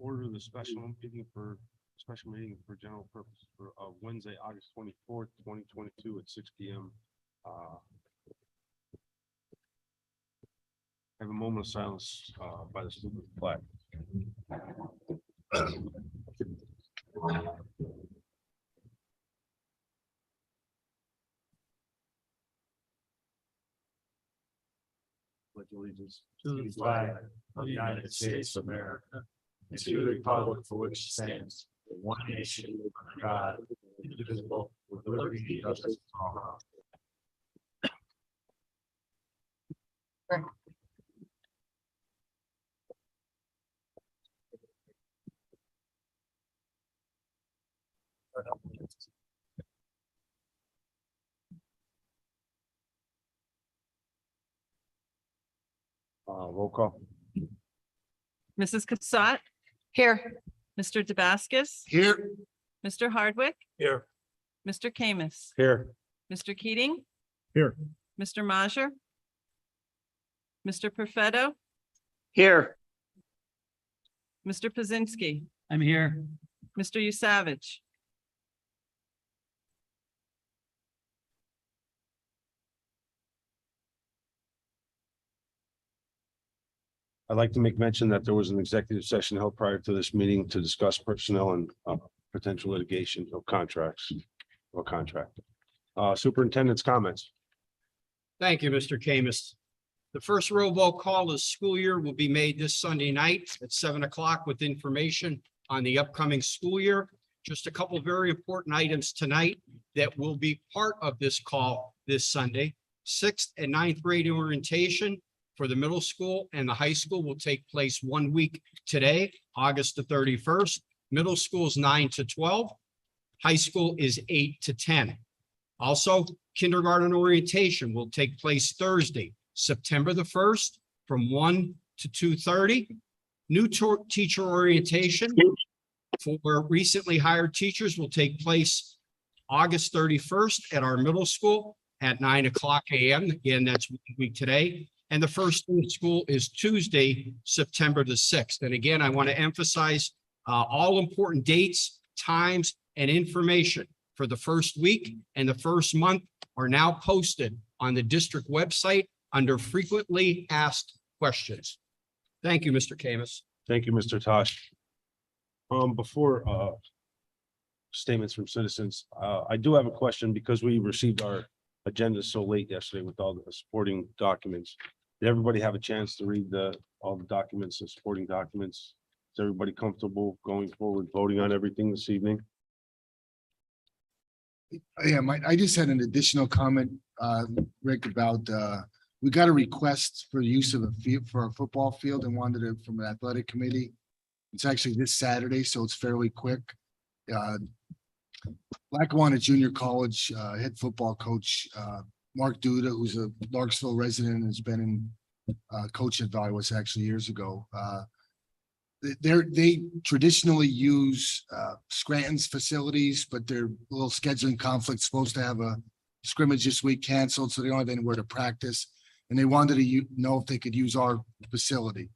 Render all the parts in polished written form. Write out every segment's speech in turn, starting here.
order the special meeting for general purpose for Wednesday, August 24th, 2022 at 6 p.m. Have a moment of silence by the salute of the flag. Pledge allegiance to the flag of the United States of America, and to the republic for which it stands, one nation, under God, indivisible, with liberty and justice for all. Roll call. Mrs. Cassatt, Here. Mr. Damascus, Here. Mr. Hardwick, Here. Mr. Camus, Here. Mr. Keating, Here. Mr. Majer, Mr. Perfetto, Here. Mr. Pazinski, I'm here. Mr. Usavich, I'd like to make mention that there was an executive session held prior to this meeting to discuss personnel and potential litigation of contracts or contract. Superintendent's comments. Thank you, Mr. Camus. The first robo call this school year will be made this Sunday night at 7 o'clock with information on the upcoming school year. Just a couple of very important items tonight that will be part of this call this Sunday. 6th and 9th grade orientation for the middle school and the high school will take place 1 week today, August the 31st. Middle school is 9 to 12. High school is 8 to 10. Also, kindergarten orientation will take place Thursday, September the 1st from 1 to 2:30. New teacher orientation for recently hired teachers will take place August 31st at our middle school at 9 o'clock a.m. Again, that's 1 week today. And the first day of school is Tuesday, September the 6th. And again, I want to emphasize all important dates, times, and information for the first week and the first month are now posted on the district website under frequently asked questions. Thank you, Mr. Camus. Thank you, Mr. Tosh. Before statements from citizens, I do have a question because we received our agenda so late yesterday with all the supporting documents. Did everybody have a chance to read all the documents and supporting documents? Is everybody comfortable going forward, voting on everything this evening? Yeah, I just had an additional comment, Rick, about, we got a request for use of a field for a football field and wanted it from the athletic committee. It's actually this Saturday, so it's fairly quick. Lackawanna Junior College, head football coach, Mark Duda, who's a Larksville resident, and has been in, coaching at Valley West actually years ago. They traditionally use Scranton's facilities, but they're a little scheduling conflict, supposed to have a scrimmage this week canceled, so they don't have anywhere to practice. And they wanted to know if they could use our facility.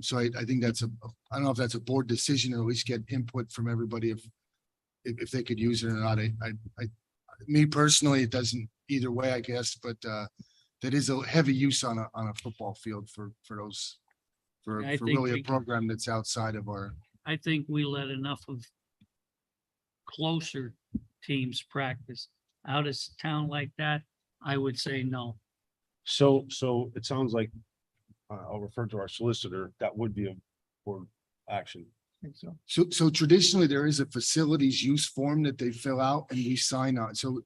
So I think that's I don't know if that's a board decision, or at least get input from everybody if they could use it or not. Me personally, it doesn't either way, I guess, but that is a heavy use on a football field for those. For really a program that's outside of our. I think we let enough of closer teams practice. Out of town like that, I would say no. So it sounds like I'll refer to our solicitor. That would be a board action. So traditionally, there is a facilities use form that they fill out and we sign on. So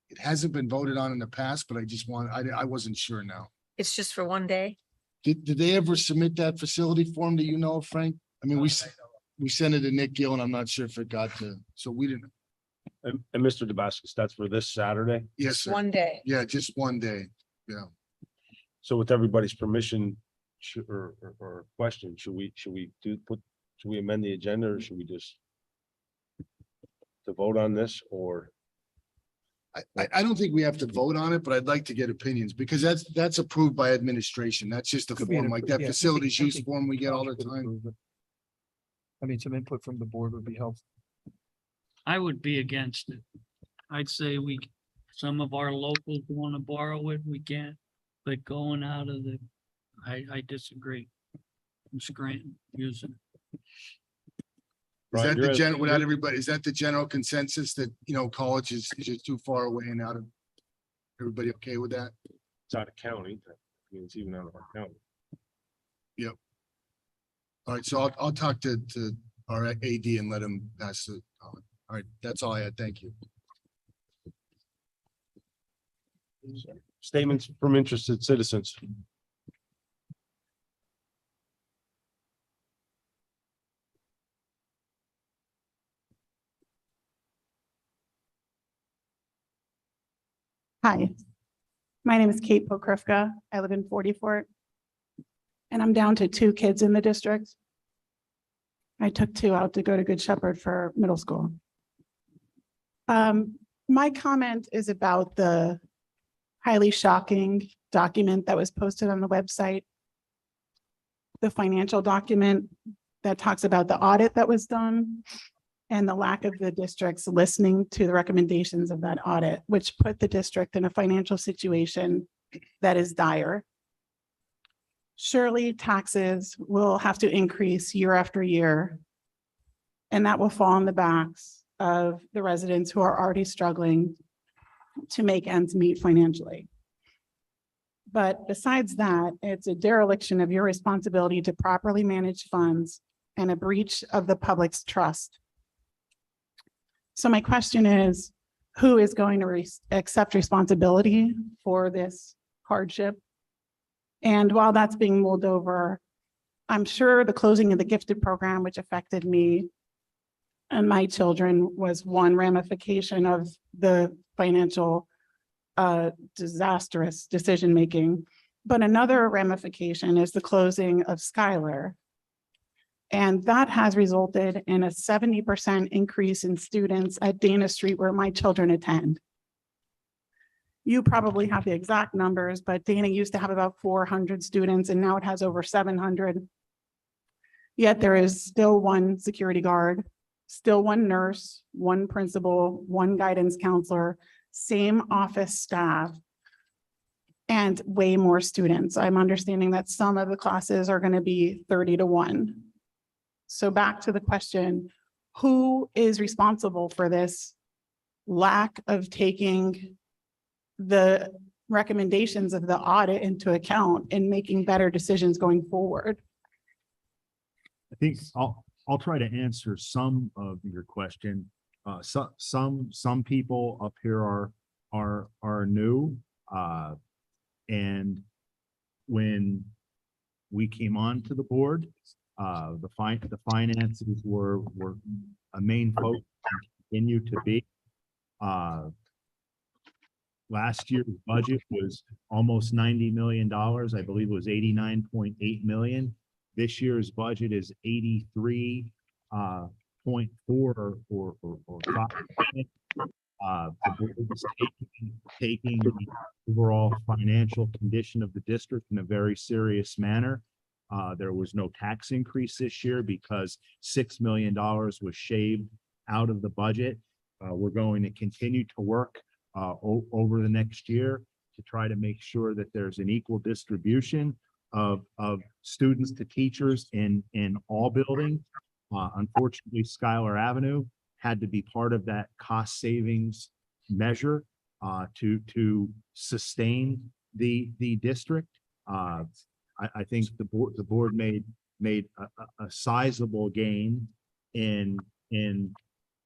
it hasn't been voted on in the past, but I wasn't sure now. It's just for 1 day. Did they ever submit that facility form? Do you know, Frank? I mean, we sent it to Nick Gill and I'm not sure if it got to, so we didn't. And Mr. Damascus, that's for this Saturday. Yes, sir. 1 day. Yeah, just 1 day. Yeah. So with everybody's permission, or question, should we amend the agenda, or should we just to vote on this, or? I don't think we have to vote on it, but I'd like to get opinions because that's approved by administration. That's just a form like that facilities use form we get all the time. I mean, some input from the board would be helpful. I would be against it. I'd say some of our locals want to borrow it, we can, but going out of I disagree. I'm Scranton using it. Is Brian, that you're the as- general, without you're- everybody, is that the general consensus that, college is just too far away and out of? Everybody okay with that? It's out of county. I mean, it's even out of our county. All right, so I'll talk to our AD and let him pass it on. All right, that's all I had. Thank you. Statements from interested citizens. Hi, my name is Kate Pokrivka. I live in 44. And I'm down to 2 kids in the district. I took 2 out to go to Good Shepherd for middle school. My comment is about the highly shocking document that was posted on the website. The financial document that talks about the audit that was done and the lack of the districts listening to the recommendations of that audit, which put the district in a financial situation that is dire. Surely taxes will have to increase year after year, and that will fall on the backs of the residents who are already struggling to make ends meet financially. But besides that, it's a dereliction of your responsibility to properly manage funds and a breach of the public's trust. So my question is, who is going to accept responsibility for this hardship? And while that's being mulled over, I'm sure the closing of the gifted program, which affected me and my children, was one ramification of the financial disastrous decision-making. But another ramification is the closing of Schuyler. And that has resulted in a 70% increase in students at Dana Street, where my children attend. You probably have the exact numbers, but Dana used to have about 400 students and now it has over 700. Yet there is still 1 security guard, still 1 nurse, 1 principal, 1 guidance counselor, same office staff, and way more students. I'm understanding that some of the classes are going to be 30-to-1. So back to the question, who is responsible for this lack of taking the recommendations of the audit into account and making better decisions going forward? I think I'll try to answer some of your question. Some people up here are new. And when we came on to the board, the finances were a main focus and continue to be. Last year's budget was almost $90 million. I believe it was 89.8 million. This year's budget is 83.4 or 5. The board is taking the overall financial condition of the district in a very serious manner. There was no tax increase this year because $6 million was shaved out of the budget. We're going to continue to work over the next year to try to make sure that there's an equal distribution of students to teachers in all buildings. Unfortunately, Schuyler Avenue had to be part of that cost savings measure to sustain the district. I think the board made a sizable gain in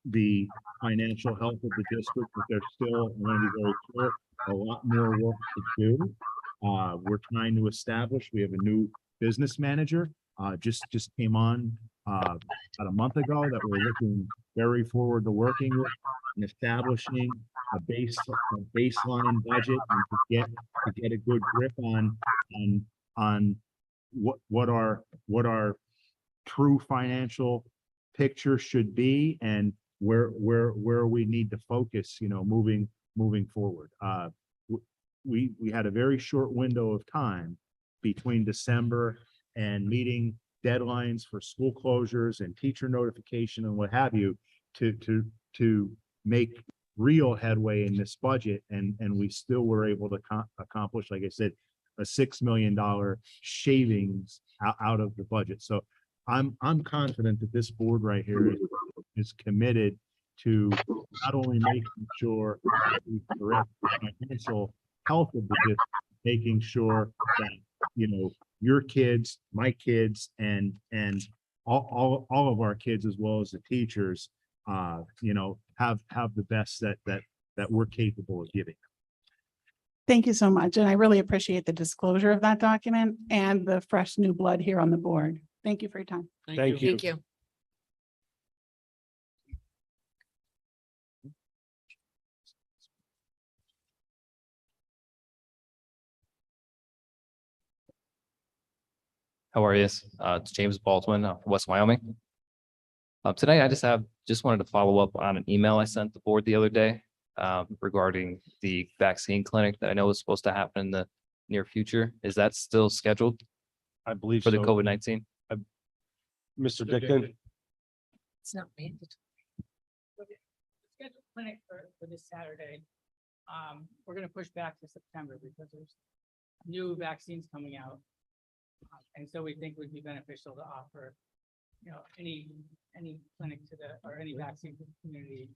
the financial health of the district, but there's still, I want to be very clear, a lot more work to do. We're trying to establish, we have a new business manager, just came on about a month ago, that we're looking very forward to working with and establishing a baseline budget and to get a good grip on what our true financial picture should be and where we need to focus, moving forward. We had a very short window of time between December and meeting deadlines for school closures and teacher notification and what have you to make real headway in this budget. And we still were able to accomplish, like I said, a $6 million shavings out of the budget. So I'm confident that this board right here is committed to not only making sure that we correct the financial health of the district, making sure that, you know, your kids, my kids, and all of our kids, as well as the teachers, you know, have the best that we're capable of giving. Thank you so much. And I really appreciate the disclosure of that document and the fresh new blood here on the board. Thank you for your time. Thank you. Thank you. How are you? It's James Baldwin, from West Wyoming. Today, I just wanted to follow up on an email I sent the board the other day regarding the vaccine clinic that I know is supposed to happen in the near future. Is that still scheduled I believe for the so. COVID-19? Mr. Dickon, It's not mandatory. Scheduled clinic for this Saturday. We're gonna push back to September because there's new vaccines coming out. And so we think would be beneficial to offer, you know, any clinic to or any vaccine to the community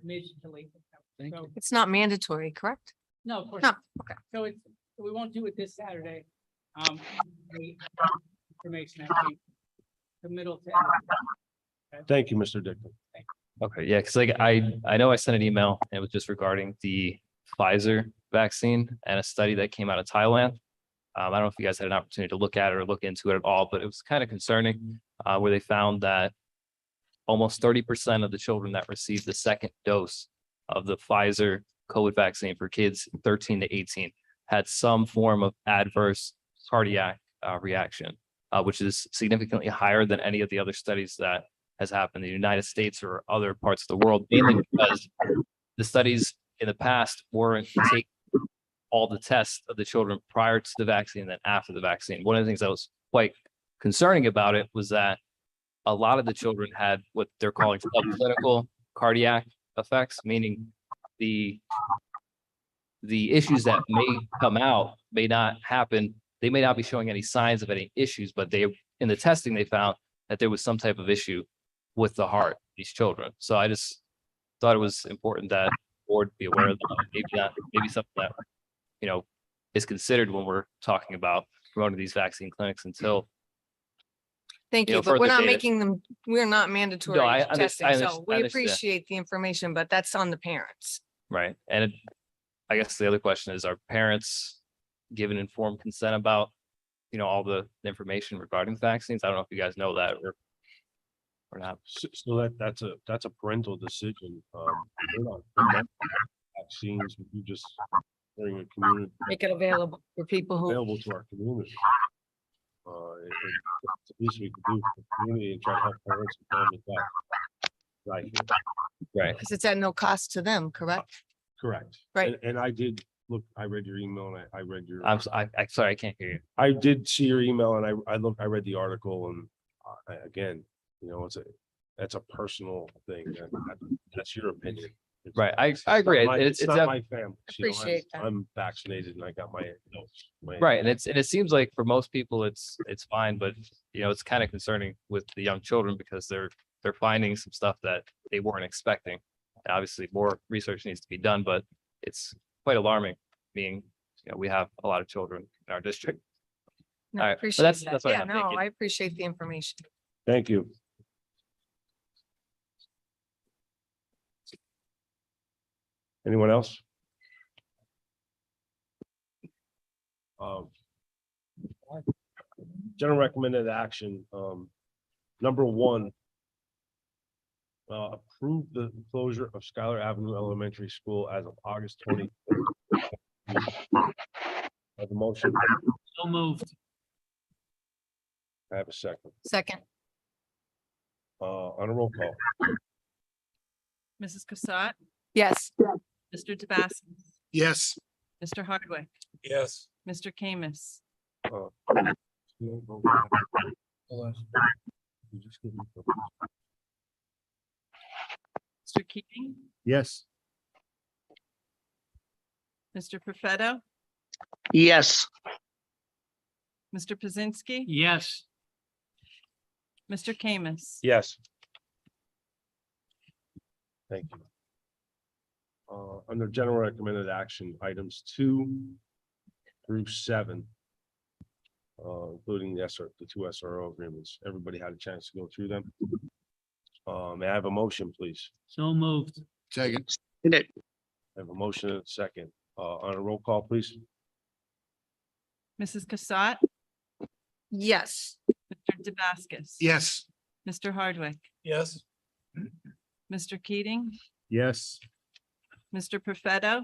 mid to late September. So, It's not mandatory, correct? no, of course. No, not. okay. So we won't do it this Saturday. The information I think the middle to end. thank you, Mr. Dickon. Okay, yeah, because like I know I sent an email and it was just regarding the Pfizer vaccine and a study that came out of Thailand. I don't know if you guys had an opportunity to look at it or look into it at all, but it was kind of concerning where they found that almost 30% of the children that received the second dose of the Pfizer COVID vaccine for kids 13 to 18 had some form of adverse cardiac reaction, which is significantly higher than any of the other studies that has happened in the United States or other parts of the world, mainly because the studies in the past weren't taking all the tests of the children prior to the vaccine and then after the vaccine. One of the things that was quite concerning about it was that a lot of the children had what they're calling subclinical cardiac effects, meaning the issues that may come out may not happen. They may not be showing any signs of any issues, but in the testing, they found that there was some type of issue with the heart, these children. So I just thought it was important that the board be aware of that. Maybe something that, you know, is considered when we're talking about promoting these vaccine clinics until. Thank You know, you, but we're further not data. making them, we're not mandatory I testing, understand. so we appreciate the information, but that's on the parents. Right. And I guess the other question is, are parents given informed consent about, you know, all the information regarding vaccines? I don't know if you guys know that or not. So that's a parental decision. We're not promoting vaccines, you just bring a community Make it available for people who, available to our community. It's the least we can do for the community and try to help parents and families out. Right, Right. because it's at no cost to them, correct? correct. Right. And I did look, I read your email and I read your. I'm sorry, I can't hear you. I did see your email and I read the article and again, you know, that's a personal thing. That's your opinion. It's- Right. I it's agree. not my- It's not def- my family. you know, Appreciate that. I'm vaccinated and I got my. Right. And it seems like for most people, it's fine, but you know, it's kind of concerning with the young children because they're finding some stuff that they weren't expecting. Obviously, more research needs to be done, but it's quite alarming, being, you know, we have a lot of children in our district. No, All I right, but appreciate that's that. what I Yeah, have. Thank no, you. I appreciate the information. Thank you. Anyone else? General recommended action, number one. Approve the closure of Schuyler Avenue Elementary School as of August 20. Have a motion, So moved. I have a second, Second, on a roll call. Mrs. Cassatt, yes. Mr. Tabasco, Yes. Mr. Hardwick, Yes. Mr. Kamis, Mr. Keating, Yes. Mr. Perfetto, Yes. Mr. Pazinski, Yes. Mr. Kamis. Yes. Thank you. Under general recommended action, items 2 through 7. Including the 2 SRO agreements. Everybody had a chance to go through them. May I have a motion, please? So moved. Second, I have a motion and a second. On a roll call, please. Mrs. Cassatt, Yes. Mr. Damascus. yes. Mr. Hardwick, Yes. Mr. Keating, Yes. Mr. Perfetto,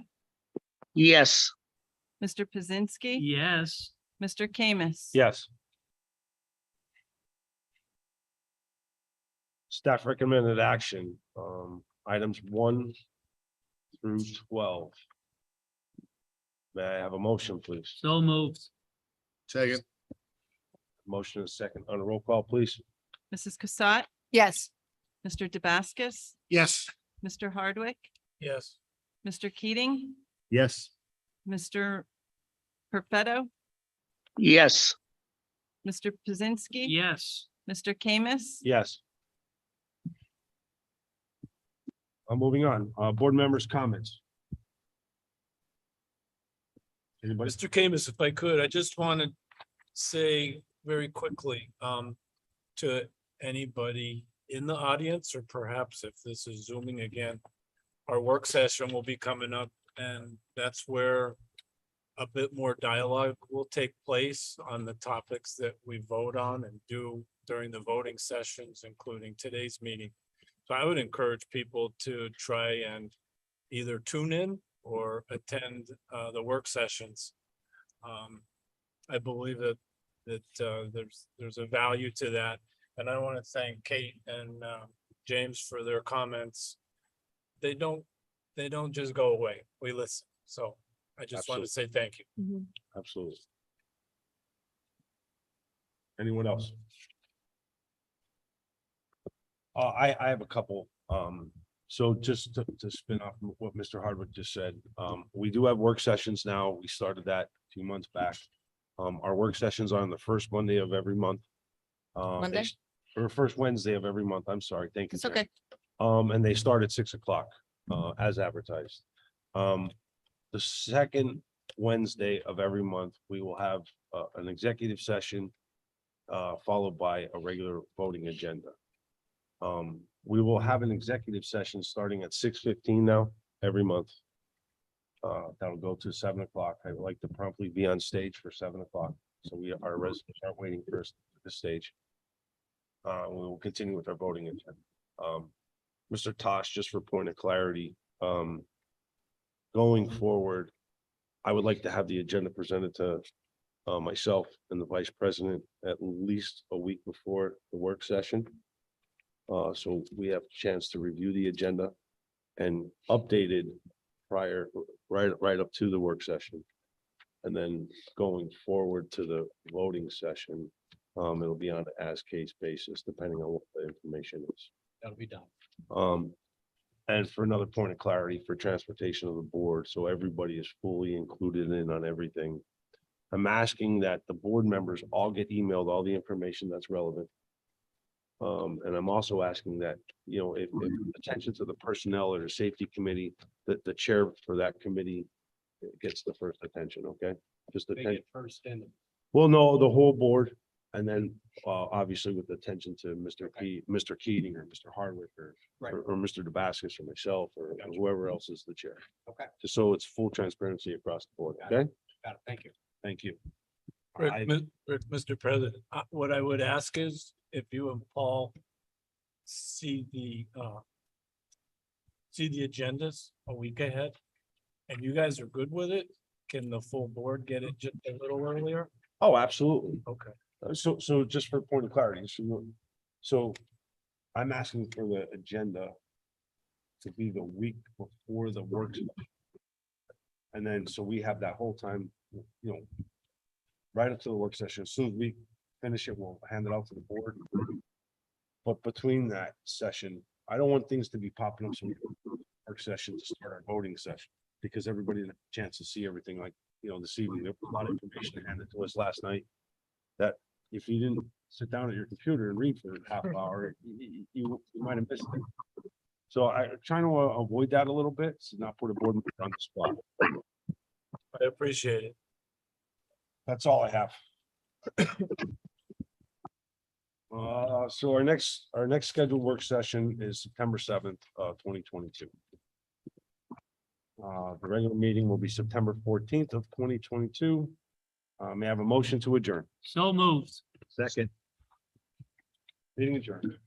Yes. Mr. Pazinski. Yes. Mr. Kamis. Yes. Staff recommended action, items 1 through 12. May I have a motion, please? So moved. Second, Motion and a second. On a roll call, please. Mrs. Cassatt, Yes. Mr. Damascus, yes. Mr. Hardwick, Yes. Mr. Keating, Yes. Mr. Perfetto, Yes. Mr. Pazinski. Yes. Mr. Kamis. Yes. Moving on, board members' comments. Anybody? Mr. Camus, if I could, I just want to say very quickly to anybody in the audience, or perhaps if this is zooming again, our work session will be coming up, and that's where a bit more dialogue will take place on the topics that we vote on and do during the voting sessions, including today's meeting. So I would encourage people to try and either tune in or attend the work sessions. I believe that there's a value to that, and I want to thank Kate and James for their comments. They don't just go away. We listen. So I just want to say thank you. Absolutely. Anyone else? I have a couple. So just to spin off what Mr. Hardwick just said, we do have work sessions now. We started that 2 months back. Our work sessions are on the first Monday of every month. Monday? Or first Wednesday of every month. I'm sorry. Thank you. It's Jen. okay. And they start at 6 o'clock, as advertised. The second Wednesday of every month, we will have an executive session, followed by a regular voting agenda. We will have an executive session starting at 6:15 now, every month. That'll go to 7 o'clock. I would like to promptly be on stage for 7 o'clock. So our residents aren't waiting for us at this stage. We will continue with our voting agenda. Mr. Tosh, just for point of clarity, going forward, I would like to have the agenda presented to myself and the vice president at least a week before the work session. So we have a chance to review the agenda and updated right up to the work session. And then going forward to the voting session, it'll be on an as-case basis, depending on what the information is. That'll be done. And for another point of clarity for transportation of the board, so everybody is fully included in on everything. I'm asking that the board members all get emailed all the information that's relevant. And I'm also asking that, if attention to the personnel or the safety committee, that the chair for that committee gets the first attention, okay? Just They attention. get first in. Well, no, the whole board, and then obviously with attention to Mr. Keating or Mr. Hardwick or Right. or Mr. Damascus or myself or whoever else is the chair. Okay. Just so it's full transparency across the board, okay? Got it. Thank you. Thank you. Rick, I- Mr. President, what I would ask is if you and Paul see the agendas a week ahead, and you guys are good with it, can the full board get it just a little earlier? Oh, absolutely. Okay. So just for point of clarity, so I'm asking for the agenda to be the week before the work session. And then, so we have that whole time, right up to the work session, as soon as we finish it, we'll hand it out to the board. But between that session, I don't want things to be popping up some work session to start our voting session, because everybody had a chance to see everything like, this evening. There was a lot of information handed to us last night that if you didn't sit down at your computer and read for a half hour, you might have missed it. So I'm trying to avoid that a little bit, so not put a board member on the spot. I appreciate it. That's all I have. So our next scheduled work session is September 7th, 2022. The regular meeting will be September 14th of 2022. May I have a motion to adjourn? So moved. Second. Meeting adjourned.